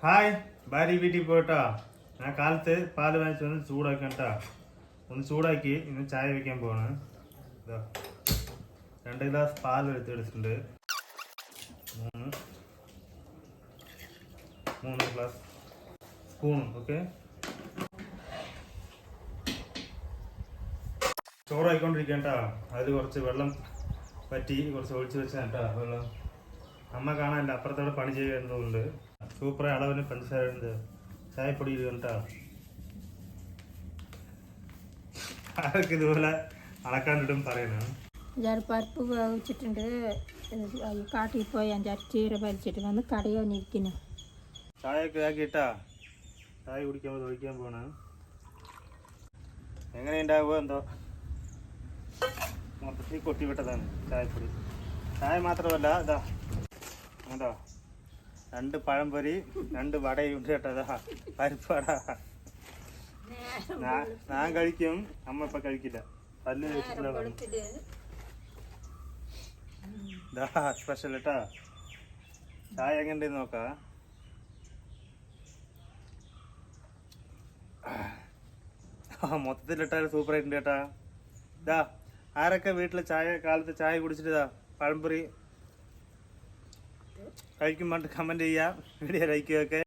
Hi ഭാര്യ വീട്ടിൽ പോയിട്ടാ. ഞാൻ കാലത്ത് പാല് വാങ്ങിച്ചു വന്ന് ചൂടാക്കണ്ടാ. ഒന്ന് ചൂടാക്കി ഇന്ന് ചായ വയ്ക്കാൻ പോവാണ്. ഇതാ 2 ഗ്ലാസ് പാൽ എടുത്തിട്ടുണ്ട്. 3 ഗ്ലാസ് സ്പൂണും. ഓക്കെ, ചോറായിക്കൊണ്ടിരിക്കണ്ടാ. അതിൽ കുറച്ച് വെള്ളം പറ്റി കുറച്ച് ഒഴിച്ച് വെച്ചാട്ടാ. വെള്ളം അമ്മ കാണാനില്ല, അപ്പുറത്തോടെ പണി ചെയ്യുന്നുണ്ട്. സൂപ്പർ അളവിന് പഞ്ചസാര ചായപ്പൊടി ഇടുകണ്ടാ. ആരൊക്കെ ഇതുപോലെ അളക്കാണ്ടിടും പറയണം. പരിപ്പ് വേവിച്ചിട്ടുണ്ട്. കാട്ടിൽ പോയി 5-6 ചീര പരിച്ചിട്ട് വന്ന് കടയോന്നിരിക്കുന്നു. ചായയൊക്കെ ആക്കിയിട്ടാ ചായ കുടിക്കാൻ ഒഴിക്കാൻ പോണ. എങ്ങനെയുണ്ടാവുമോ എന്തോ, മൊത്തത്തിൽ കൊട്ടിവിട്ടതാണ് ചായപ്പൊടി. ചായ മാത്രമല്ല, ഇതാ അതോ 2 പഴംപൊരി 2 വടയും ഉണ്ട് കേട്ടോ. അതാ പരിപ്പ് വട. ഞാൻ കഴിക്കും, അമ്മ ഇപ്പൊ കഴിക്കില്ല. പല്ല് വെച്ചിട്ടില്ല. ഇതാ സ്പെഷ്യൽ കേട്ടാ. ചായ എങ്ങനെയുണ്ടെന്ന് നോക്കാം. മൊത്തത്തിലിട്ടാൽ സൂപ്പർ ആയിട്ടുണ്ട് കേട്ടാ. ഇതാ ആരൊക്കെ വീട്ടിൽ കാലത്ത് ചായ കുടിച്ചിട്ട് പഴംപൊരി കഴിക്കുമ്പോൾ കമന്റ് ചെയ്യാം, വീഡിയോ ലൈക്ക് ഒക്കെ.